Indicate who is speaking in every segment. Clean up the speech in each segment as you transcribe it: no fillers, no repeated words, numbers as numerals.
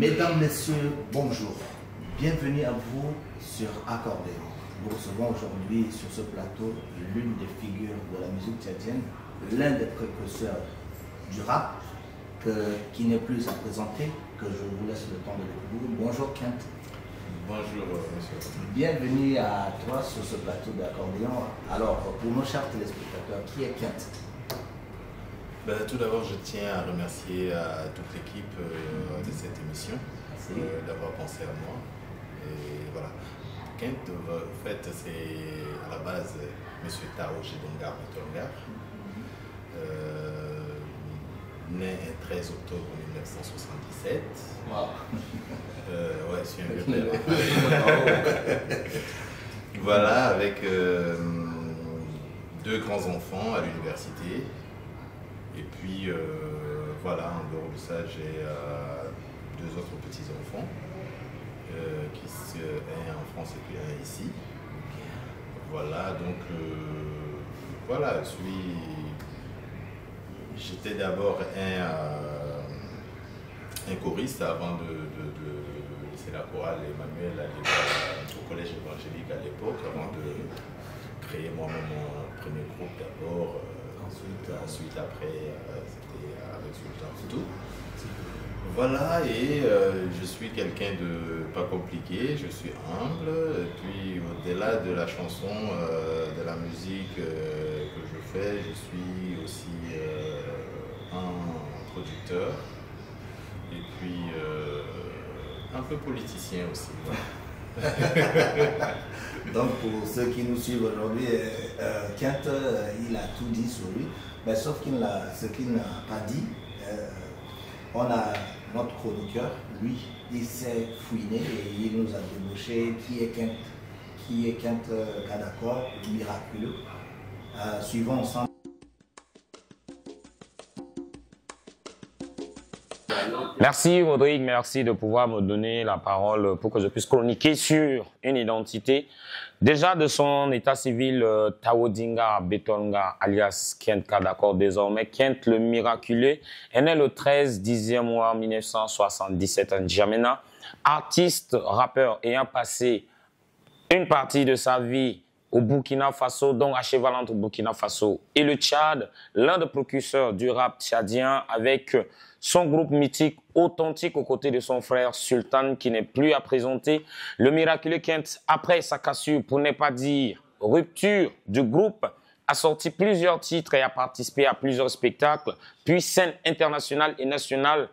Speaker 1: Mesdames, Messieurs, bonjour. Bienvenue à vous sur Accordéon. Nous recevons aujourd'hui sur ce plateau l'une des figures de la musique tchadienne, l'un des précurseurs du rap, qui n'est plus à présenter, que je vous laisse le temps de découvrir. Bonjour Kent.
Speaker 2: Bonjour monsieur.
Speaker 1: Bienvenue à toi sur ce plateau d'Accordéon. Alors, pour nos chers téléspectateurs, qui est Kent?
Speaker 2: Tout d'abord, je tiens à remercier toute l'équipe de cette émission d'avoir pensé à moi. Et voilà. Kent, en fait, c'est à la base monsieur Tao Gedongar Betongar, né le 13 octobre 1977.
Speaker 1: Wow.
Speaker 2: Ouais, je suis un vétéran. Voilà, avec deux grands-enfants à l'université. Et puis, voilà, en dehors de ça, j'ai deux autres petits-enfants, un en France et puis un ici. Voilà, donc, voilà, j'étais d'abord un choriste avant de laisser la chorale Emmanuel au collège évangélique à l'époque, avant de créer moi-même mon premier groupe d'abord. Ensuite après, c'était avec Sultan Foutou. Voilà, et je suis quelqu'un de pas compliqué, je suis humble. Et puis au-delà de la chanson, de la musique que je fais, je suis aussi un producteur. Et puis un peu politicien aussi. Voilà.
Speaker 1: Donc pour ceux qui nous suivent aujourd'hui, Kent, il a tout dit sur lui, mais sauf ce qu'il n'a pas dit, on a notre chroniqueur, lui, il s'est fouiné et il nous a débauché qui est Kent Kadakor, miraculeux. Suivons ensemble.
Speaker 3: Merci Rodrigue, merci de pouvoir me donner la parole pour que je puisse chroniquer sur une identité. Déjà de son état civil, Taodinga Betonga, alias Kent Kadakor, désormais Kent le miraculeux, est né le 13 10e mois 1977 en N'Djamena, artiste, rappeur ayant passé une partie de sa vie au Burkina Faso, donc à cheval entre Burkina Faso et le Tchad, l'un des précurseurs du rap tchadien avec son groupe mythique authentique aux côtés de son frère Sultan qui n'est plus à présenter. Le miraculeux Kent, après sa cassure, pour ne pas dire rupture du groupe, a sorti plusieurs titres et a participé à plusieurs spectacles, puis scènes internationales et nationales.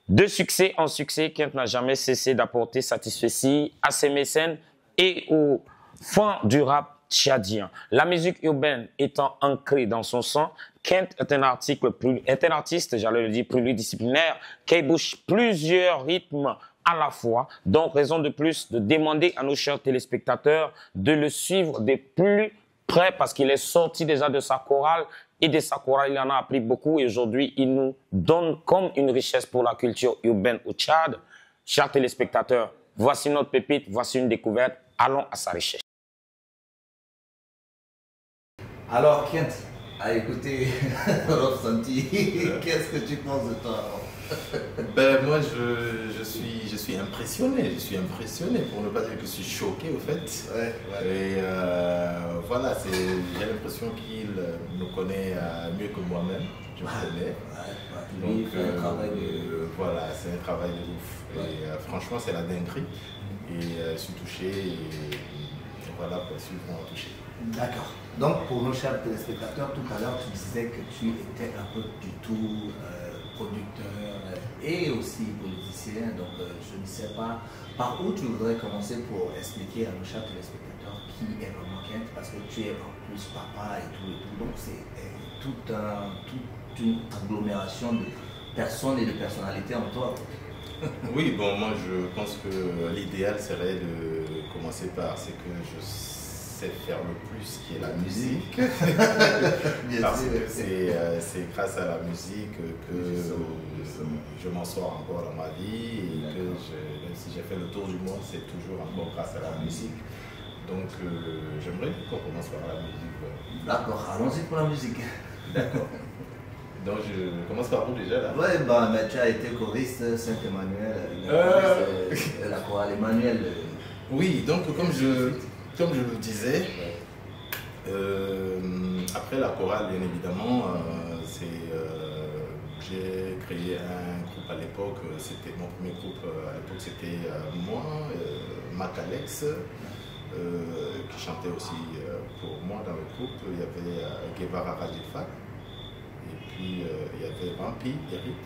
Speaker 3: De succès en succès, Kent n'a jamais cessé d'apporter satisfaction à ses mécènes et aux fans du rap tchadien. La musique urbaine étant ancrée dans son sang, Kent est un artiste, j'allais le dire, pluridisciplinaire, qui bouge plusieurs rythmes à la fois. Donc, raison de plus de demander à nos chers téléspectateurs de le suivre de plus près parce qu'il est sorti déjà de sa chorale et de sa chorale, il en a appris beaucoup et aujourd'hui, il nous donne comme une richesse pour la culture urbaine au Tchad. Chers téléspectateurs, voici notre pépite, voici une découverte. Allons à sa recherche.
Speaker 1: Alors Kent, à écouter Rob Santi, qu'est-ce que tu penses de toi?
Speaker 2: Moi je suis impressionné, pour ne pas dire que je suis choqué au fait.
Speaker 1: Ouais.
Speaker 2: Et voilà, j'ai l'impression qu'il me connaît mieux que moi-même, je me connais.
Speaker 1: Donc
Speaker 2: il fait un travail voilà, c'est un travail de ouf. Et franchement c'est la dinguerie. Et je suis touché et voilà, pour suivre on va toucher.
Speaker 1: D'accord. Donc pour nos chers téléspectateurs, tout à l'heure tu disais que tu étais un peu du tout producteur et aussi politicien. Donc je ne sais pas par où tu voudrais commencer pour expliquer à nos chers téléspectateurs qui est vraiment Kent, parce que tu es en plus papa et tout. Donc c'est toute une agglomération de personnes et de personnalités en toi.
Speaker 2: Oui, bon, moi je pense que l'idéal serait de commencer par ce que je sais faire le plus, qui est la musique. Parce que c'est grâce à la musique que je m'en sors encore dans ma vie et que même si j'ai fait le tour du monde, c'est toujours encore grâce à la musique. Donc j'aimerais qu'on commence par la musique.
Speaker 1: D'accord, allons-y pour la musique.
Speaker 2: D'accord. Donc je commence par où déjà là?
Speaker 1: Ouais, bah, mais tu as été choriste Saint-Emmanuel, la chorale Emmanuel.
Speaker 2: Oui, donc comme je le disais, après la chorale, bien évidemment, j'ai créé un groupe à l'époque. C'était mon premier groupe à l'époque, c'était moi, Mac Alex, qui chantait aussi pour moi dans le groupe. Il y avait Guevara Rajifa, et puis il y avait Vampi, Eric.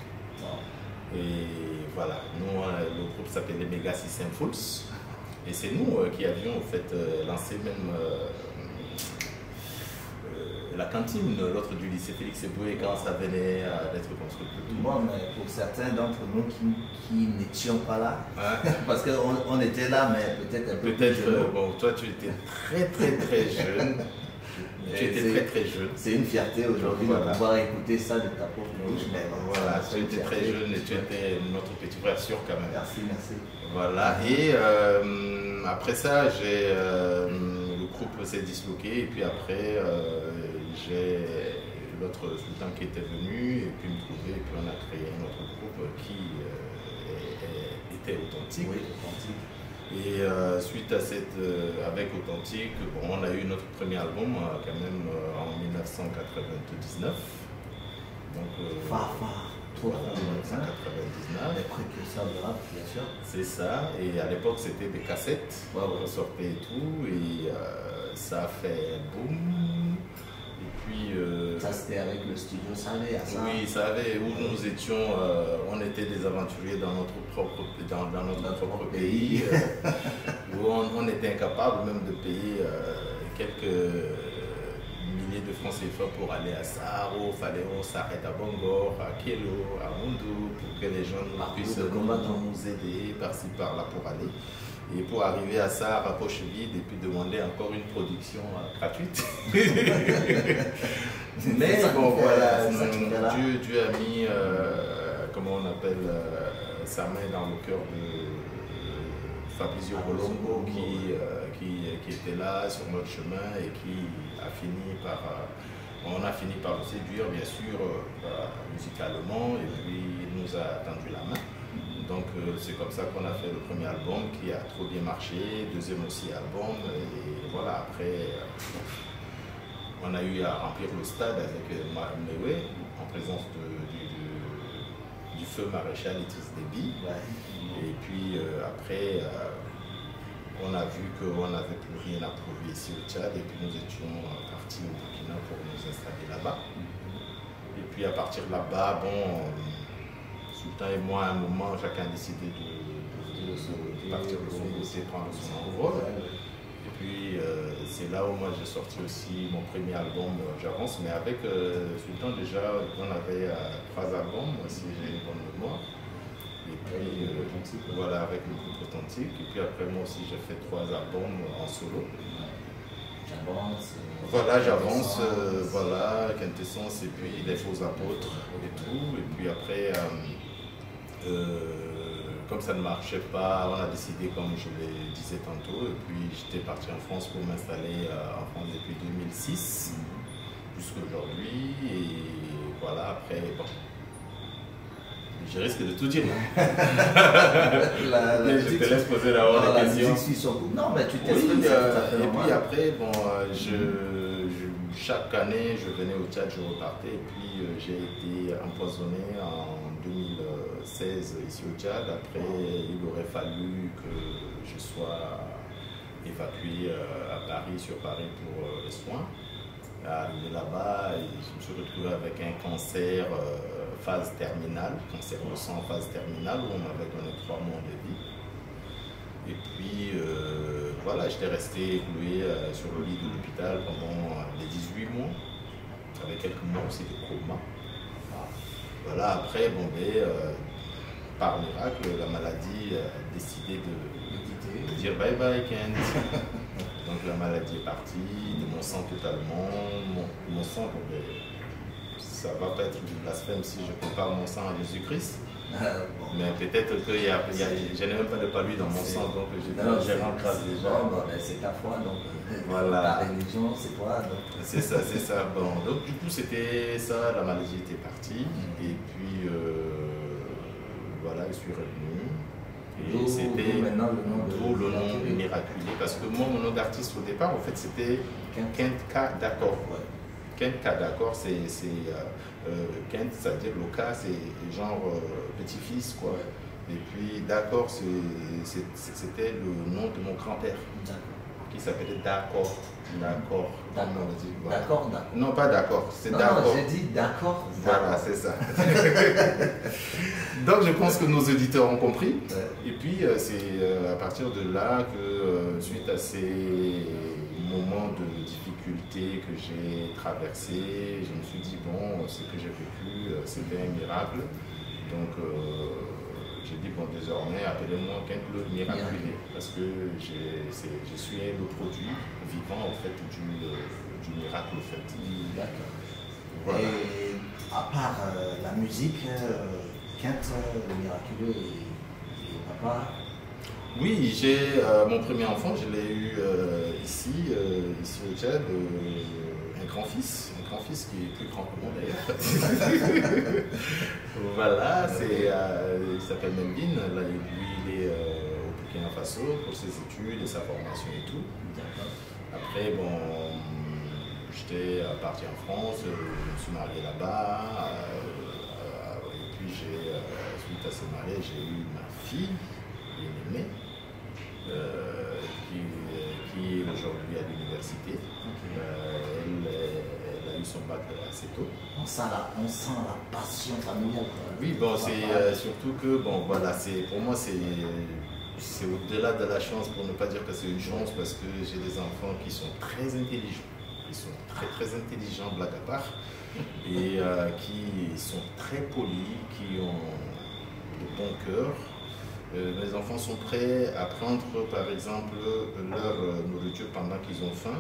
Speaker 2: Et voilà, nous, le groupe s'appelait les Mega Symphols. Et c'est nous qui avions en fait lancé même la cantine, l'autre du lycée Félix Eboué, quand ça venait d'être construit.
Speaker 1: Bon, mais pour certains d'entre nous qui n'étions pas là, parce qu'on était là, mais peut-être un peu plus jeune.
Speaker 2: Bon, toi tu étais très jeune. Tu étais très jeune.
Speaker 1: C'est une fierté aujourd'hui de pouvoir écouter ça de ta propre bouche. Mais
Speaker 2: voilà, tu étais très jeune et tu étais notre petit frère sûr quand même.
Speaker 1: Merci, merci.
Speaker 2: Voilà, et après ça, le groupe s'est disloqué, et puis après, j'ai l'autre sultan qui était venu, et puis me trouver, et puis on a créé un autre groupe qui était Authentique.
Speaker 1: Oui, Authentique.
Speaker 2: Et suite à avec Authentique, bon, on a eu notre premier album quand même en 1999. Donc,
Speaker 1: Voilà,
Speaker 2: 1999.
Speaker 1: Les précurseurs de rap, bien sûr.
Speaker 2: C'est ça, et à l'époque c'était des cassettes, on sortait et tout, et ça a fait boum. Et puis.
Speaker 1: Ça c'était avec le studio Salé à ça.
Speaker 2: Oui, ça avait, où nous étions, on était des aventuriers dans notre propre pays, où on était incapable même de payer quelques milliers de francs CFA pour aller à Saharo. Fallait on s'arrête à Bangor, à Kelo, à Moundou, pour que les gens puissent nous aider par-ci par-là pour aller. Et pour arriver à ça, à poche vide, et puis demander encore une production gratuite. Mais bon, voilà, Dieu a mis, comment on appelle, sa main dans le cœur de Fabrizio Colombo qui était là sur notre chemin et qui a fini par. On a fini par le séduire, bien sûr, musicalement, et puis il nous a tendu la main. Donc c'est comme ça qu'on a fait le premier album qui a trop bien marché, deuxième aussi album, et voilà, après on a eu à remplir le stade avec Mlewe en présence du feu maréchal Idriss Déby. Et puis après on a vu qu'on n'avait plus rien à prouver ici au Tchad, et puis nous étions partis au Burkina pour nous installer là-bas. Et puis à partir de là-bas, bon, Sultan et moi, à un moment, chacun a décidé de partir de son côté, prendre son envol. Et puis c'est là où moi j'ai sorti aussi mon premier album, J'avance, mais avec Sultan déjà, on avait 3 albums, si j'ai une bonne mémoire. Et puis voilà, avec le groupe Authentique. Et puis après moi aussi j'ai fait 3 albums en solo.
Speaker 1: J'avance.
Speaker 2: Voilà, J'avance, voilà, Quintessence, et puis Les Faux Apôtres et tout. Et puis après, comme ça ne marchait pas, on a décidé, comme je le disais tantôt, et puis j'étais parti en France pour m'installer en France depuis 2006 jusqu'aujourd'hui. Et voilà, après, bon. Je risque de tout dire. Mais je te laisse poser d'abord la question.
Speaker 1: Non, mais tu t'es
Speaker 2: et puis après, bon, chaque année, je venais au Tchad, je repartais. Et puis, j'ai été empoisonné en 2016 ici au Tchad. Après, il aurait fallu que je sois évacué à Paris, sur Paris pour les soins. Arrivé là-bas, je me suis retrouvé avec un cancer phase terminale, cancer de sang phase terminale, où on m'avait donné 3 mois de vie. Et puis voilà, j'étais resté cloué sur le lit de l'hôpital pendant les 18 mois, avec quelques mois aussi de coma. Voilà, après, bon, par miracle, la maladie a décidé de dire bye bye Kent. Donc la maladie est partie, de mon sang totalement. Mon sang, ça va pas être du blasphème si je compare mon sang à Jésus-Christ.
Speaker 1: Bon.
Speaker 2: Mais peut-être que je n'ai même pas de palu dans mon sang, donc j'ai rentré déjà.
Speaker 1: Bon, ben, c'est ta foi, donc
Speaker 2: voilà.
Speaker 1: ta religion, c'est toi.
Speaker 2: C'est ça, c'est ça. Bon, donc du coup, c'était ça, la maladie était partie. Et puis, voilà, je suis revenu. Et c'était
Speaker 1: maintenant le nom
Speaker 2: de Miraculé. Parce que moi, mon nom d'artiste au départ, en fait, c'était Kent K. D'accord. Kent K. D'accord, c'est Kent, c'est-à-dire le K, c'est genre petit-fils, quoi. Et puis D'accord, c'était le nom de mon grand-père, qui s'appelait D'accord. D'accord.
Speaker 1: D'accord.
Speaker 2: Non, pas D'accord, c'est D'accord.
Speaker 1: Non, j'ai dit D'accord.
Speaker 2: Voilà, c'est ça. Donc je pense que nos auditeurs ont compris. Et puis c'est à partir de là que, suite à ces moments de difficulté que j'ai traversé, je me suis dit, bon, ce que j'ai vécu, c'était un miracle. Donc j'ai dit, bon, désormais, appelez-moi Kent le Miraculé, parce que je suis le produit vivant, en fait, du miracle, en fait.
Speaker 1: D'accord.
Speaker 2: Voilà.
Speaker 1: Et à part la musique, Kent le Miraculeux et papa.
Speaker 2: Oui, j'ai mon premier enfant, je l'ai eu ici au Tchad, un grand-fils qui est plus grand que moi d'ailleurs. Voilà, il s'appelle Mendine, là, lui il est au Burkina Faso pour ses études et sa formation et tout. Après, bon, j'étais parti en France, je me suis marié là-bas, et puis suite à ce mariage, j'ai eu ma fille, bien-aimée, qui est aujourd'hui à l'université. Elle a eu son bac assez tôt.
Speaker 1: On sent la passion familiale.
Speaker 2: Oui, bon, c'est surtout que, bon, voilà, pour moi, c'est au-delà de la chance, pour ne pas dire que c'est une chance, parce que j'ai des enfants qui sont très intelligents. Ils sont très intelligents, blague à part, et qui sont très polis, qui ont de bon cœur. Mes enfants sont prêts à prendre, par exemple, leur nourriture pendant qu'ils ont faim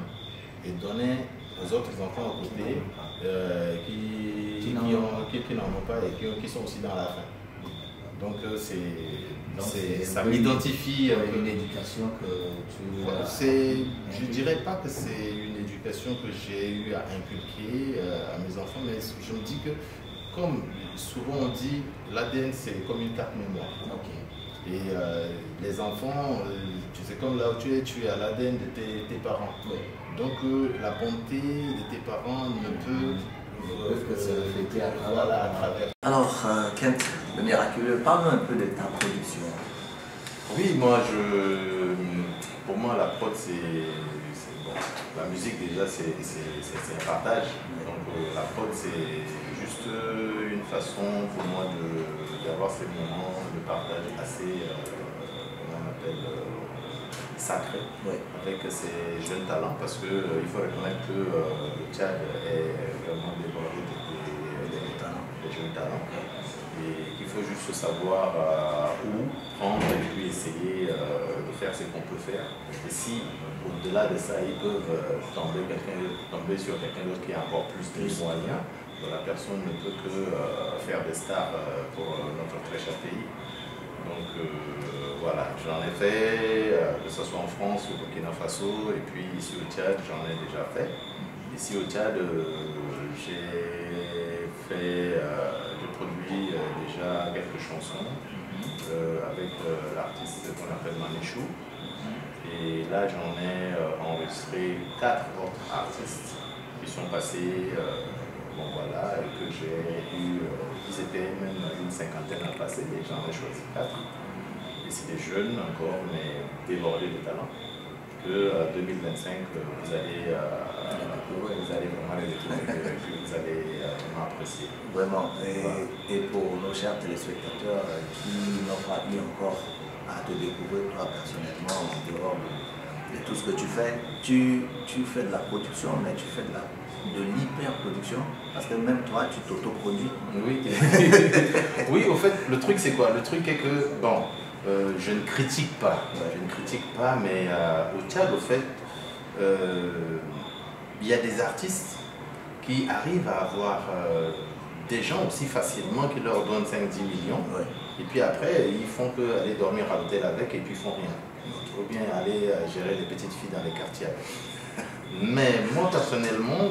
Speaker 2: et donner aux autres enfants à côté qui n'en ont pas et qui sont aussi dans la faim. Donc, ça m'identifie.
Speaker 1: Une éducation que tu...
Speaker 2: Voilà, je ne dirais pas que c'est une éducation que j'ai eu à inculquer à mes enfants, mais je me dis que, comme souvent on dit, l'ADN c'est comme une carte mémoire. Et les enfants, tu sais, comme là où tu es à l'ADN de tes parents. Donc la bonté de tes parents ne peut
Speaker 1: que se refléter à travers.
Speaker 2: Voilà, à travers.
Speaker 1: Alors, Kent, le Miraculeux, parle-nous un peu de ta production.
Speaker 2: Oui, pour moi, la prod, c'est bon. La musique, déjà, c'est un partage. Donc, la prod, c'est juste une façon pour moi d'avoir ces moments de partage assez, comment on appelle, sacrés, avec ces jeunes talents, parce qu'il faut reconnaître que le Tchad est vraiment débordé de jeunes talents. Et qu'il faut juste savoir où prendre et puis essayer de faire ce qu'on peut faire. Et si au-delà de ça, ils peuvent tomber sur quelqu'un d'autre qui a encore plus de moyens, la personne ne peut que faire des stars pour notre très cher pays. Donc voilà, j'en ai fait, que ce soit en France, au Burkina Faso, et puis ici au Tchad, j'en ai déjà fait. Ici au Tchad, j'ai produit déjà quelques chansons avec l'artiste qu'on appelle Manichou. Et là, j'en ai enregistré 4 autres artistes qui sont passés, bon voilà, et que j'ai eu, ils étaient même une cinquantaine à passer, et j'en ai choisi 4. Et c'est des jeunes encore, mais débordés de talent. Que 2025, vous allez vraiment les découvrir, que vous allez vraiment apprécier.
Speaker 1: Vraiment. Et pour nos chers téléspectateurs qui n'ont pas eu encore à te découvrir toi personnellement, en dehors de tout ce que tu fais, tu fais de la production, mais tu fais de l'hyper-production, parce que même toi, tu t'autoproduis.
Speaker 2: Oui. Oui, au fait, le truc c'est quoi? Le truc est que, bon, je ne critique pas, mais au Tchad, au fait, il y a des artistes qui arrivent à avoir des gens aussi facilement qui leur donnent 5-10 millions.
Speaker 1: Ouais.
Speaker 2: Et puis après, ils font que aller dormir à l'hôtel avec et puis ils font rien. Ou bien aller gérer les petites filles dans les quartiers avec. Mais moi, personnellement,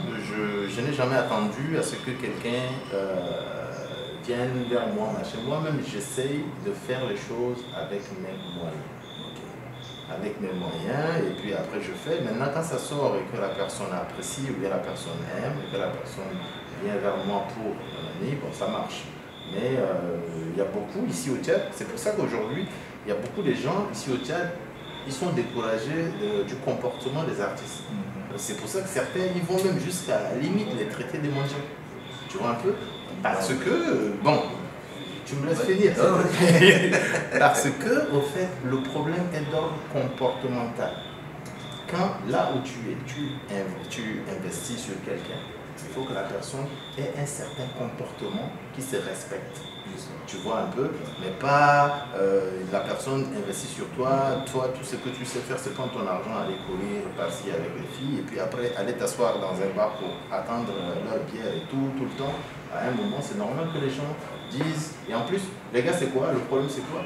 Speaker 2: je n'ai jamais attendu à ce que quelqu'un vienne vers moi. Moi-même, j'essaye de faire les choses avec mes moyens. Avec mes moyens, et puis après je fais. Maintenant, quand ça sort et que la personne apprécie, ou bien la personne aime, et que la personne vient vers moi pour un ami, bon, ça marche. Mais il y a beaucoup ici au Tchad, c'est pour ça qu'aujourd'hui, il y a beaucoup de gens ici au Tchad, ils sont découragés du comportement des artistes. C'est pour ça que certains, ils vont même jusqu'à la limite les traiter des mendiants. Tu vois un peu? Parce que, bon, tu me laisses finir. Parce que, au fait, le problème est d'ordre comportemental. Quand, là où tu es, tu investis sur quelqu'un, il faut que la personne ait un certain comportement qui se respecte. Tu vois un peu, mais pas la personne investit sur toi, tout ce que tu sais faire, c'est prendre ton argent, aller courir, passer avec les filles, et puis après aller t'asseoir dans un bar pour attendre leur bière et tout le temps. À un moment, c'est normal que les gens disent, et en plus, les gars, c'est quoi? Le problème, c'est quoi?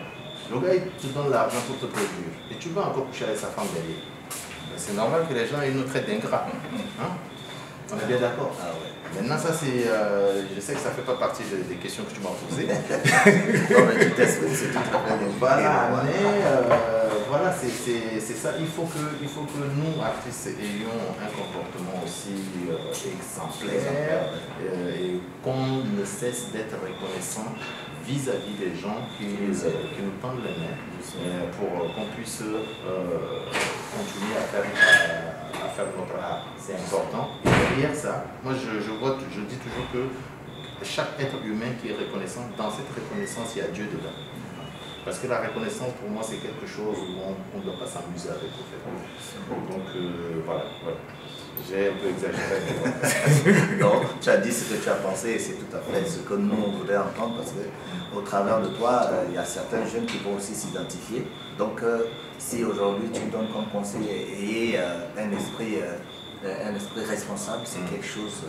Speaker 2: Le gars, il te donne l'argent pour te produire, et tu vas encore coucher avec sa femme derrière. C'est normal que les gens ils nous traitent d'ingrats. Hein? On est bien d'accord.
Speaker 1: Ah ouais.
Speaker 2: Maintenant, ça, c'est. Je sais que ça ne fait pas partie des questions que tu m'as posées.
Speaker 1: Non, mais tu t'exprimes, c'est tout à fait normal.
Speaker 2: Voilà, mais voilà, c'est ça. Il faut que nous, artistes, ayons un comportement aussi exemplaire et qu'on ne cesse d'être reconnaissant vis-à-vis des gens qui nous tendent les mains pour qu'on puisse continuer à faire notre art. C'est important. Et derrière ça, moi je dis toujours que chaque être humain qui est reconnaissant, dans cette reconnaissance, il y a Dieu dedans. Parce que la reconnaissance, pour moi, c'est quelque chose où on ne doit pas s'amuser avec le fait. Donc voilà. J'ai un peu exagéré.
Speaker 1: Non, tu as dit ce que tu as pensé et c'est tout à fait ce que nous on voudrait entendre parce qu'au travers de toi, il y a certains jeunes qui vont aussi s'identifier. Donc si aujourd'hui tu donnes comme conseil et un esprit responsable, c'est quelque chose...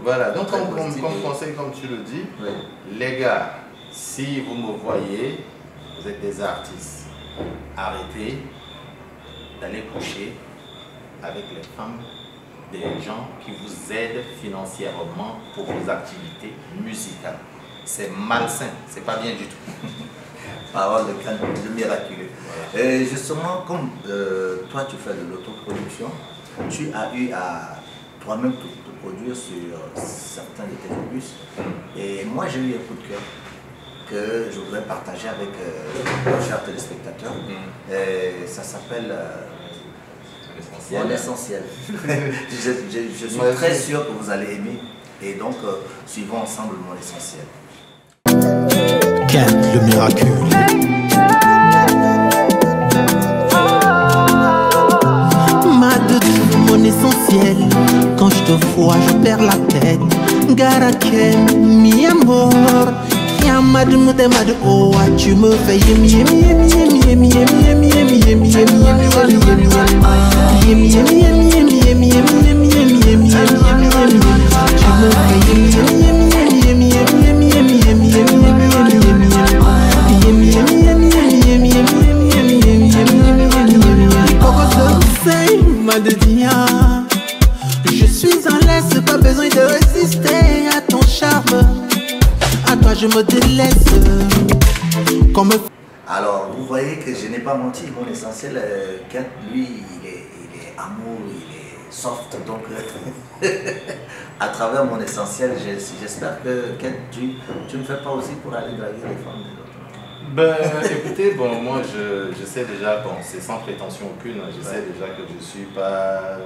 Speaker 2: voilà, donc comme conseil, comme tu le dis, oui. Les gars, si vous me voyez, vous êtes des artistes, arrêtez d'aller coucher avec les femmes des gens qui vous aident financièrement pour vos activités musicales. C'est malsain, c'est pas bien du tout.
Speaker 1: Parole de miraculeux. Voilà. Et justement, comme toi tu fais de l'autoproduction, tu as eu à toi-même te produire sur certains de tes opus. Et moi j'ai eu un coup de cœur que je voudrais partager avec nos chers téléspectateurs. Ça s'appelle L'essentiel. Je suis très sûr que vous allez aimer. Et donc, suivons ensemble Mon essentiel.
Speaker 4: Quête le miracle. Ma de mon essentiel. Quand je te vois, je perds la tête. Garaken, mi amor. Yamad mad oh, tu me fais je suis en laisse, pas besoin de résister à ton charme. À toi je me délaisse comme...
Speaker 1: Alors vous voyez que je n'ai pas menti. Mon essentiel, Kent, lui il est amour, il est soft. Donc à travers Mon essentiel, j'espère que Kent, tu ne fais pas aussi pour aller draguer les femmes des autres.
Speaker 2: Ben écoutez, bon moi je sais déjà, bon c'est sans prétention aucune, je sais déjà que je suis pas,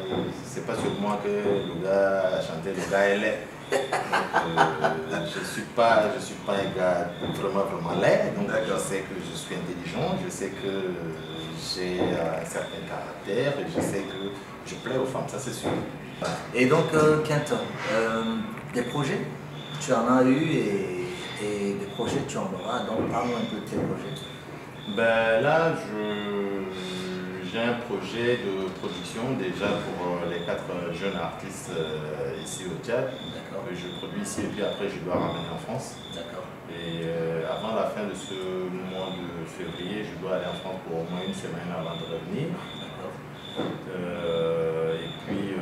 Speaker 2: c'est pas sur moi que le gars a chanté, le gars est laid. Je suis pas un gars vraiment laid, donc je sais que je suis intelligent, je sais que j'ai un certain caractère et je sais que je plais aux femmes, ça c'est sûr.
Speaker 1: Et donc Kent, des projets, tu en as eu et des projets tu en auras, donc parle-moi un peu de tes projets.
Speaker 2: Ben là, j'ai un projet de production déjà pour les 4 jeunes artistes ici au Tchad, que je produis ici et puis après je dois ramener en France. Et avant la fin de ce mois de février, je dois aller en France pour au moins une semaine avant de revenir. Et puis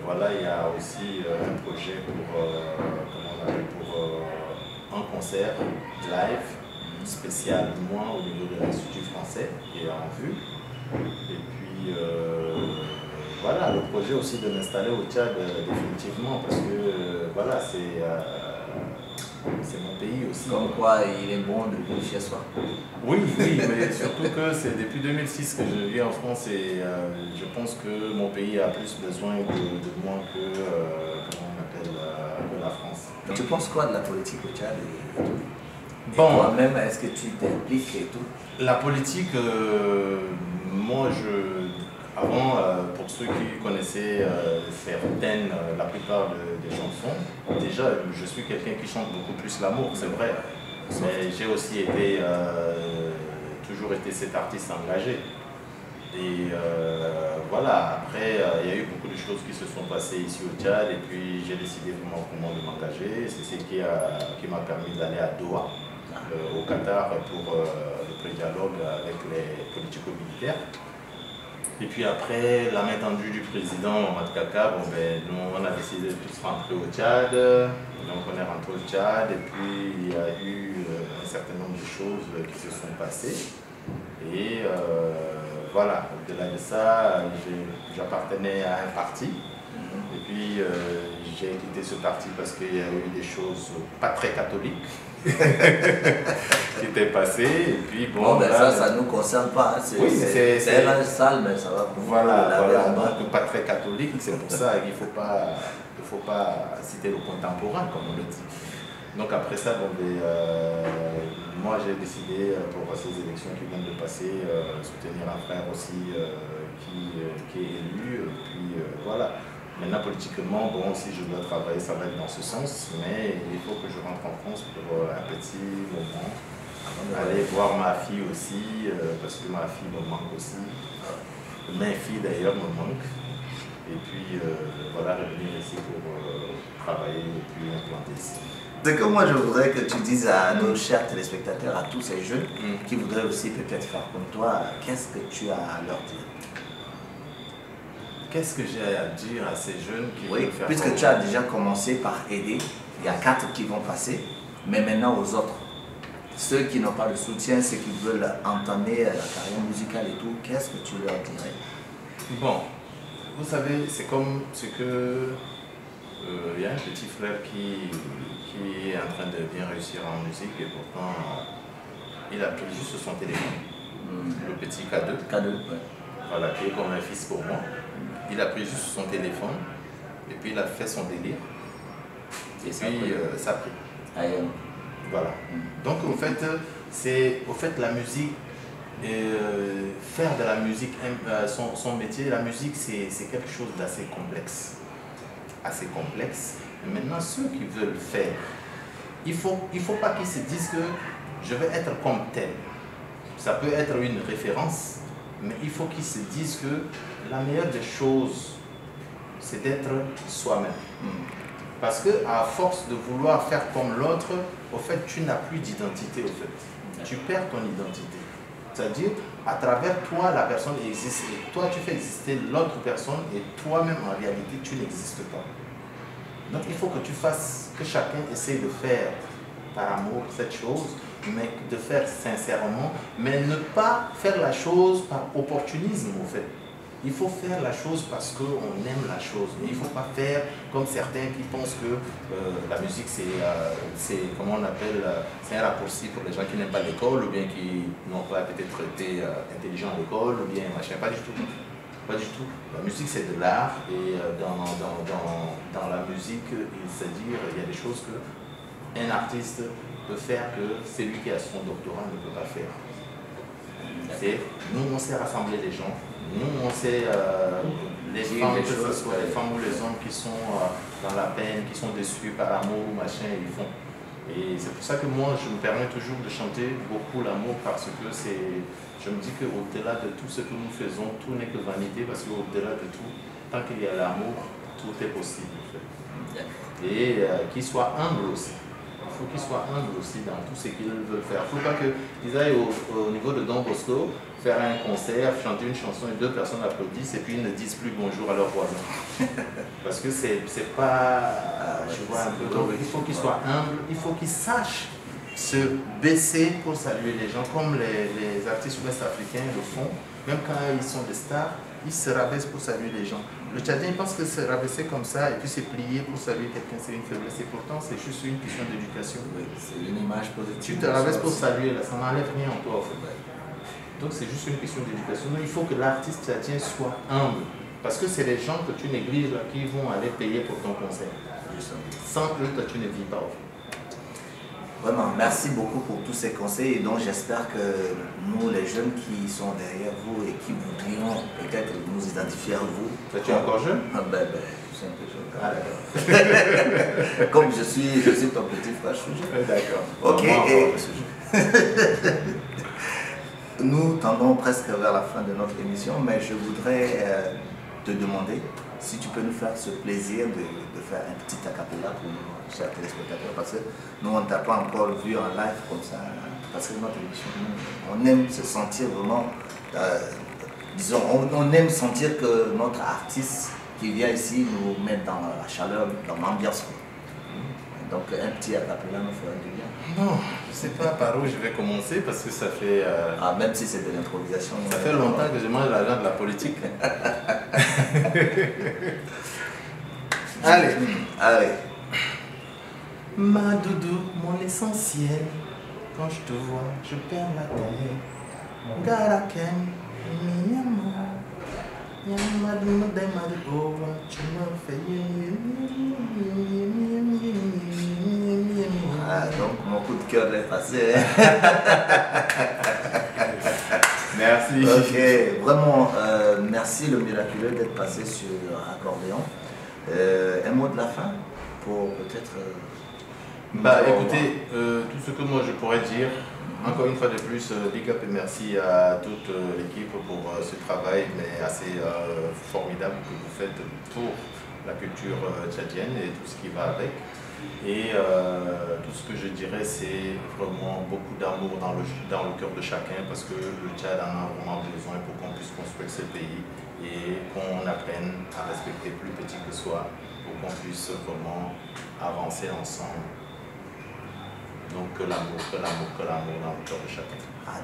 Speaker 2: voilà, il y a aussi un projet pour, un concert live spécial du mois au niveau de l'Institut français qui est en vue. Et puis voilà, le projet aussi de m'installer au Tchad définitivement parce que voilà, c'est mon pays aussi.
Speaker 1: Comme quoi il est bon de vivre chez soi.
Speaker 2: Oui, mais surtout que c'est depuis 2006 que je vis en France et je pense que mon pays a plus besoin de moi que, comment on appelle, que la France.
Speaker 1: Tu penses quoi de la politique au Tchad et tout?
Speaker 2: Bon,
Speaker 1: toi-même, est-ce que tu t'impliques et tout?
Speaker 2: La politique, moi avant, pour ceux qui connaissaient certaines, la plupart des chansons, déjà je suis quelqu'un qui chante beaucoup plus l'amour, c'est vrai. Mais j'ai aussi été, toujours été cet artiste engagé. Et voilà, après il y a eu beaucoup de choses qui se sont passées ici au Tchad et puis j'ai décidé vraiment comment de m'engager. C'est ce qui m'a permis d'aller à Doha, au Qatar, pour le pré-dialogue avec les politico-militaires. Et puis après, la main tendue du président Omar Kaka, bon, ben, nous, on a décidé de tous rentrer au Tchad. Donc on est rentré au Tchad et puis il y a eu un certain nombre de choses qui se sont passées. Et voilà, au-delà de ça, j'appartenais à un parti. Et puis j'ai quitté ce parti parce qu'il y a eu des choses pas très catholiques qui étaient passées. Et puis bon,
Speaker 1: ben là, ça ne nous concerne pas. Hein.
Speaker 2: Oui,
Speaker 1: c'est un sale, mais ça va pour
Speaker 2: voilà, donc pas très catholique. C'est pour ça qu'il ne faut pas citer le contemporain, comme on le dit. Donc après ça, bon, moi j'ai décidé pour ces élections qui viennent de passer, soutenir un frère aussi qui est élu. Puis voilà. Maintenant, politiquement, bon, si je dois travailler, ça va être dans ce sens, mais il faut que je rentre en France pour un petit moment, aller voir ma fille aussi, parce que ma fille me manque aussi. Mes filles d'ailleurs me manquent. Et puis, voilà, revenir ici pour travailler et puis implanter ici.
Speaker 1: Donc moi, je voudrais que tu dises à nos chers téléspectateurs, à tous ces jeunes qui voudraient aussi peut-être faire comme toi, qu'est-ce que tu as à leur dire?
Speaker 2: Qu'est-ce que j'ai à dire à ces jeunes qui veulent faire?
Speaker 1: Puisque tu as déjà commencé par aider, il y a 4 qui vont passer, mais maintenant aux autres. Ceux qui n'ont pas de soutien, ceux qui veulent entamer la carrière musicale et tout, qu'est-ce que tu leur dirais?
Speaker 2: Bon, vous savez, c'est comme ce que... Il y a un petit frère qui est en train de bien réussir en musique et pourtant il a pris juste son téléphone, le petit K2.
Speaker 1: K2, ouais.
Speaker 2: Voilà, qui est comme un fils pour moi. Il a pris juste son téléphone et puis il a fait son délire. Et puis ça a pris. Voilà. Donc en fait, c'est la musique, faire de la musique son métier, la musique c'est quelque chose d'assez complexe. Assez complexe. Et maintenant, ceux qui veulent faire, il faut pas qu'ils se disent que je vais être comme tel. Ça peut être une référence, mais il faut qu'ils se disent que la meilleure des choses, c'est d'être soi-même. Parce que à force de vouloir faire comme l'autre, au fait, tu n'as plus d'identité, au fait. Tu perds ton identité. C'est-à-dire, à travers toi, la personne existe. Et toi, tu fais exister l'autre personne et toi-même, en réalité, tu n'existes pas. Donc, il faut que tu fasses, que chacun essaie de faire par amour cette chose, mais de faire sincèrement, mais ne pas faire la chose par opportunisme, au fait. Il faut faire la chose parce qu'on aime la chose. Mais il ne faut pas faire comme certains qui pensent que la musique, c'est comment on appelle, c'est un raccourci pour les gens qui n'aiment pas l'école ou bien qui n'ont pas peut-être été intelligents à l'école ou bien machin. Pas du tout. Pas du tout. La musique, c'est de l'art et dans la musique, c'est-à-dire il y a des choses qu'un artiste peut faire que celui qui a son doctorat ne peut pas faire. Nous, on sait rassembler les gens. Nous, on sait les femmes, que ce soit les femmes ou les hommes qui sont dans la peine, qui sont déçus par l'amour, machin, ils font. Et c'est pour ça que moi, je me permets toujours de chanter beaucoup l'amour parce que je me dis qu'au-delà de tout ce que nous faisons, tout n'est que vanité parce qu'au-delà de tout, tant qu'il y a l'amour, tout est possible. En fait. Et qu'il soit humble aussi. Il faut qu'ils soient humbles aussi dans tout ce qu'ils veulent faire. Il ne faut pas qu'ils aillent au niveau de Don Bosco faire un concert, chanter une chanson et 2 personnes applaudissent et puis ils ne disent plus bonjour à leurs voisins. Parce que c'est pas... je vois un peu. Donc il faut qu'ils soient humbles, il faut qu'ils sachent se baisser pour saluer les gens, comme les artistes ouest-africains le font. Même quand ils sont des stars, ils se rabaissent pour saluer les gens. Le Tchadien pense que se rabaisser comme ça et puis se plier pour saluer quelqu'un, c'est une faiblesse. Et pourtant, c'est juste une question d'éducation.
Speaker 1: Oui, c'est une image positive.
Speaker 2: Tu te rabaisses pour saluer, là, ça n'enlève rien en toi. En fait. Donc c'est juste une question d'éducation. Il faut que l'artiste tchadien soit humble. Parce que c'est les gens que tu négliges là, qui vont aller payer pour ton concert. Sans eux, toi, tu ne vis pas. En fait.
Speaker 1: Vraiment, merci beaucoup pour tous ces conseils et donc j'espère que nous, les jeunes qui sont derrière vous et qui voudrions peut-être nous identifier à vous.
Speaker 2: Tu es encore jeune?
Speaker 1: Ah je suis un peu jeune. Ah, d'accord. Comme je suis ton petit frère, je suis jeune.
Speaker 2: D'accord.
Speaker 1: Ok. Nous tendons presque vers la fin de notre émission, mais je voudrais te demander si tu peux nous faire ce plaisir de faire un petit acapella pour nous, chers téléspectateurs, parce que nous, on ne t'a pas encore vu en live comme ça, parce que notre émission, on aime se sentir vraiment, disons, on aime sentir que notre artiste qui vient ici nous met dans la chaleur, dans l'ambiance. Donc un petit acapella nous ferait du bien.
Speaker 2: Non, je ne sais pas par où je vais commencer parce que ça fait...
Speaker 1: même si c'est de l'improvisation.
Speaker 2: Ça fait longtemps que je mange l'argent de la politique. Allez. Ma doudou, mon essentiel, quand je te vois, je perds la tête. Garaken, mi amour, yamadou de madou, tu me fais.
Speaker 1: Donc mon coup de cœur est passé.
Speaker 2: Merci.
Speaker 1: Ok, vraiment, merci le miraculeux d'être passé sur Accordéon. Un mot de la fin pour peut-être...
Speaker 2: écoutez, tout ce que moi je pourrais dire, encore une fois de plus, big up et merci à toute l'équipe pour ce travail mais assez formidable que vous faites pour la culture tchadienne et tout ce qui va avec. Et tout ce que je dirais, c'est vraiment beaucoup d'amour dans le cœur de chacun parce que le Tchad en a vraiment besoin pour qu'on puisse construire ce pays et qu'on apprenne à respecter plus petit que soi pour qu'on puisse vraiment avancer ensemble. Donc que l'amour dans le cœur de chacun.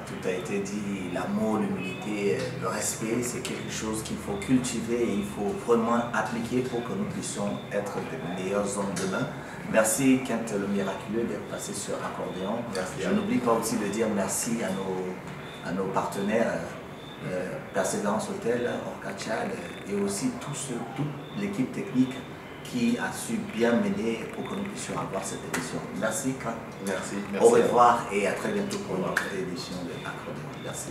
Speaker 1: Tout a été dit, l'amour, l'humilité, le respect, c'est quelque chose qu'il faut cultiver et il faut vraiment appliquer pour que nous puissions être des meilleurs hommes demain. Merci Kent le miraculeux d'être passé sur Accordéon. Je n'oublie pas aussi de dire merci à nos partenaires, Persévérance Hôtel, Orca Tchad et aussi toute l'équipe technique qui a su bien mener pour que nous puissions avoir cette émission. Merci Kent.
Speaker 2: Merci.
Speaker 1: Au revoir et à très bientôt pour notre édition de Accordéon. Merci.